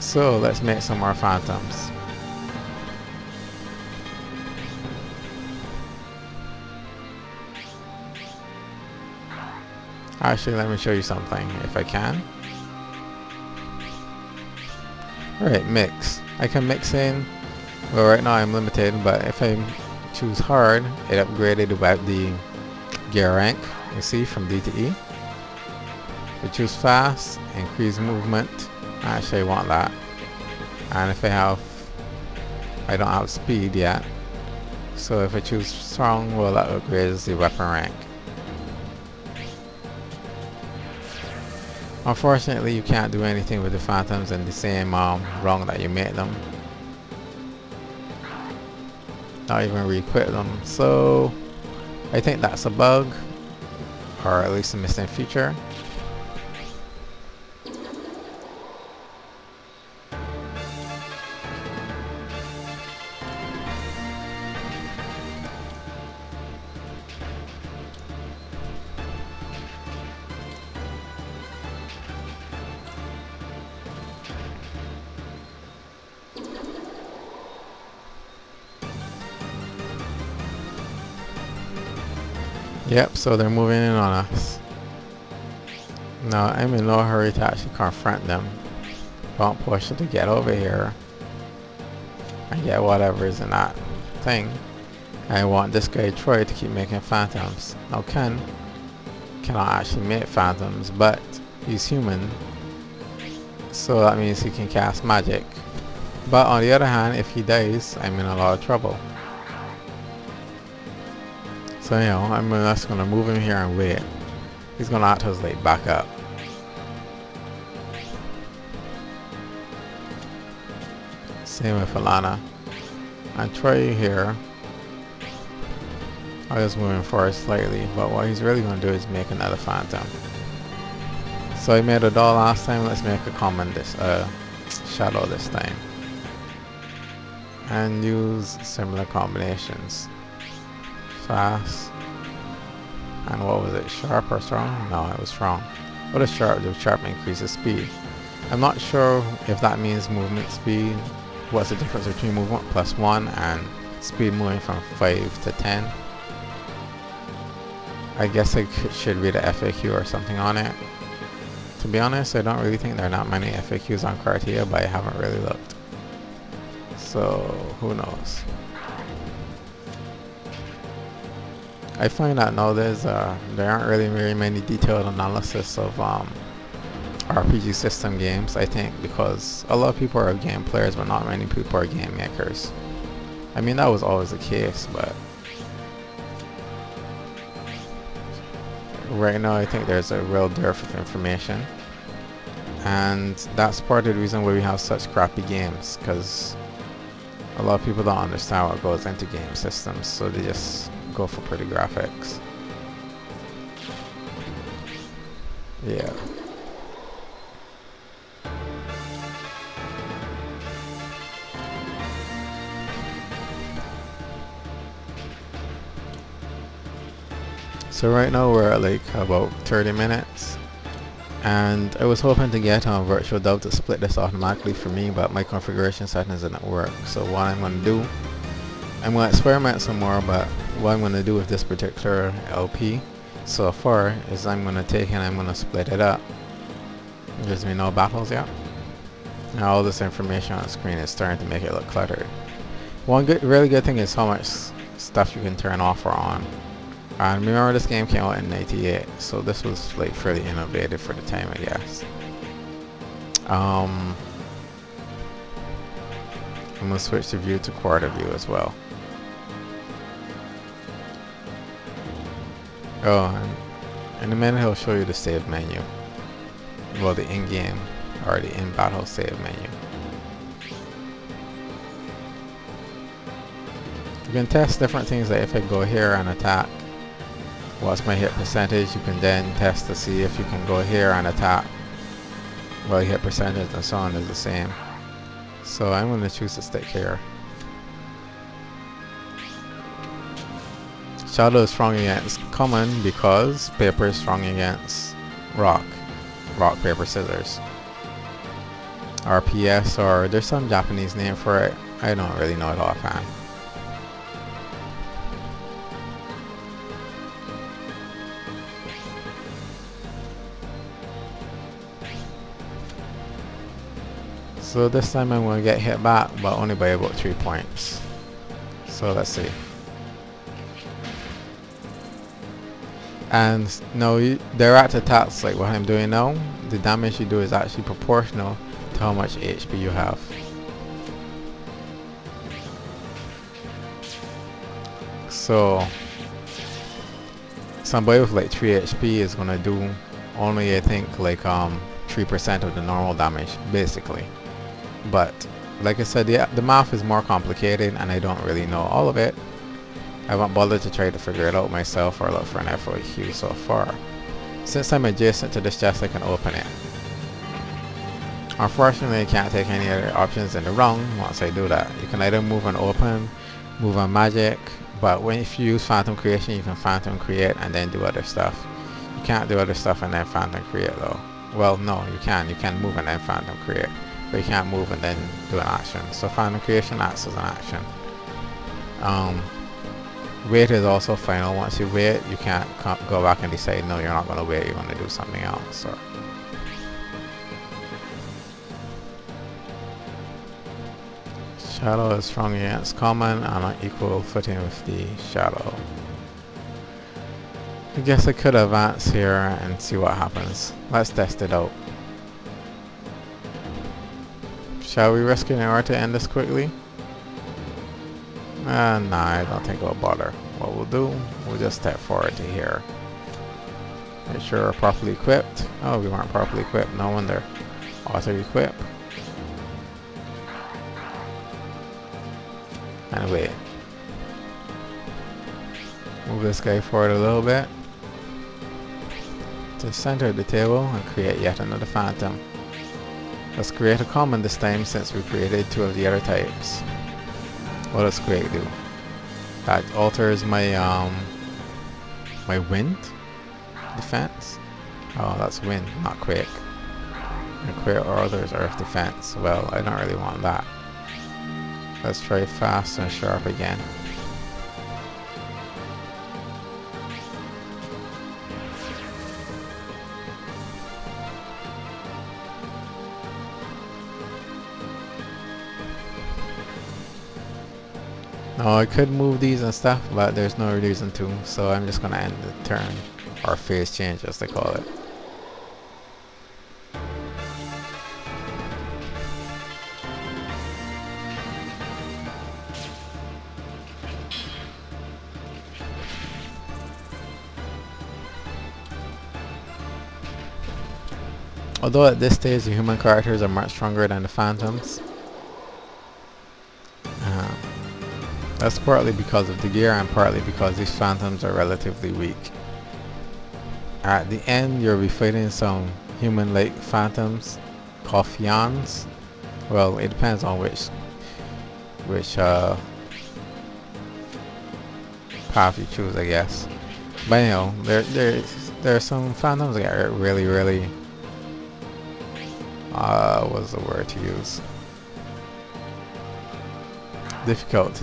So let's make some more phantoms. Actually, let me show you something if I can. Alright, mix. I can mix in. Well, right now I'm limited, but if I choose hard, it upgraded about the gear rank, you see, from D to E. If I choose fast, increase movement. Actually, I want that. And if I don't have speed yet. So if I choose strong, well, that upgrades the weapon rank. Unfortunately, you can't do anything with the phantoms in the same run that you made them. Not even re-equip them. So I think that's a bug, or at least a missing feature. Yep, so they're moving in on us. Now I'm in no hurry to actually confront them. Don't push it to get over here and get whatever is in that thing. I want this guy Troy to keep making phantoms. Now Ken cannot actually make phantoms, but he's human, so that means he can cast magic. But on the other hand, if he dies, I'm in a lot of trouble. So you know, I'm just gonna move him here and wait. He's gonna have to like back up. Same with Alana. And Troy here, I'll just move him forward slightly, but what he's really gonna do is make another phantom. So I made a doll last time, let's make a common shadow this time. And use similar combinations. Fast, and what was it, sharp or strong? No, it was strong. What is sharp? The sharp increases speed. I'm not sure if that means movement speed. What's the difference between movement +1 and speed moving from 5 to 10? I guess I should read a FAQ or something on it. To be honest, I don't really think there are not many FAQs on Kartia, but I haven't really looked. So who knows? I find that nowadays there aren't really very many detailed analysis of RPG system games, I think, because a lot of people are game players but not many people are game makers. I mean, that was always the case, but right now I think there's a real dearth of information, and that's part of the reason why we have such crappy games, because a lot of people don't understand what goes into game systems, so they just go for pretty graphics. Yeah. So right now we're at like about 30 minutes, and I was hoping to get on virtual dev to split this automatically for me, but my configuration settings didn't work. So what I'm going to do, I'm going to experiment some more, but what I'm going to do with this particular LP so far is I'm going to take and I'm going to split it up. There's been no battles yet. Now all this information on the screen is starting to make it look cluttered. One really good thing is how much stuff you can turn off or on. And remember, this game came out in '98, so this was like fairly innovative for the time, I guess. I'm going to switch the view to quarter view as well. Oh, and in a minute he'll show you the save menu. Well, the in-game or the in-battle save menu. You can test different things, like if I go here and attack, what's my hit percentage? You can then test to see if you can go here and attack. Well, hit percentage and so on is the same. So I'm going to choose to stick here. Shadow is strong against common because paper is strong against rock. Rock, paper, scissors. RPS, or there's some Japanese name for it. I don't really know it offhand. So this time I'm going to get hit back, but only by about 3 points. So let's see. And no, direct attacks like what I'm doing now, the damage you do is actually proportional to how much HP you have. So somebody with like 3 HP is gonna do only, I think, like 3% of the normal damage basically. But like I said, the math is more complicated and I don't really know all of it. I haven't bothered to try to figure it out myself or look for an FAQ so far. Since I'm adjacent to this chest, I can open it. Unfortunately, I can't take any other options in the round once I do that. You can either move and open, move on magic, but if you use Phantom Creation, you can Phantom Create and then do other stuff. You can't do other stuff and then Phantom Create though. Well, no, you can. You can move and then Phantom Create, but you can't move and then do an action. So Phantom Creation acts as an action. Wait is also final. Once you wait, you can't go back and decide, no, you're not going to wait, you're going to do something else. Or Shadow is strong against common and on equal footing with the Shadow. I guess I could advance here and see what happens. Let's test it out. Shall we risk it in order to end this quickly? Nah, I don't think I'll bother. What we'll do, we'll just step forward to here. Make sure we're properly equipped. Oh, we weren't properly equipped, no wonder. Auto-equip. And wait. Move this guy forward a little bit. To the center of the table and create yet another Phantom. Let's create a common this time since we created 2 of the other types. What does Quake do? That alters my my wind defense. Oh, that's wind, not Quake. And Quake alters earth defense. Well, I don't really want that. Let's try fast and sharp again. Now I could move these and stuff, but there's no reason to, so I'm just gonna end the turn, or phase change as they call it. Although at this stage the human characters are much stronger than the Phantoms. That's partly because of the gear and partly because these Phantoms are relatively weak. At the end you'll be fighting some human-like Phantoms, Kofians. Well, it depends on which path you choose, I guess. But anyhow, there are some Phantoms that are really what's the word to use? Difficult to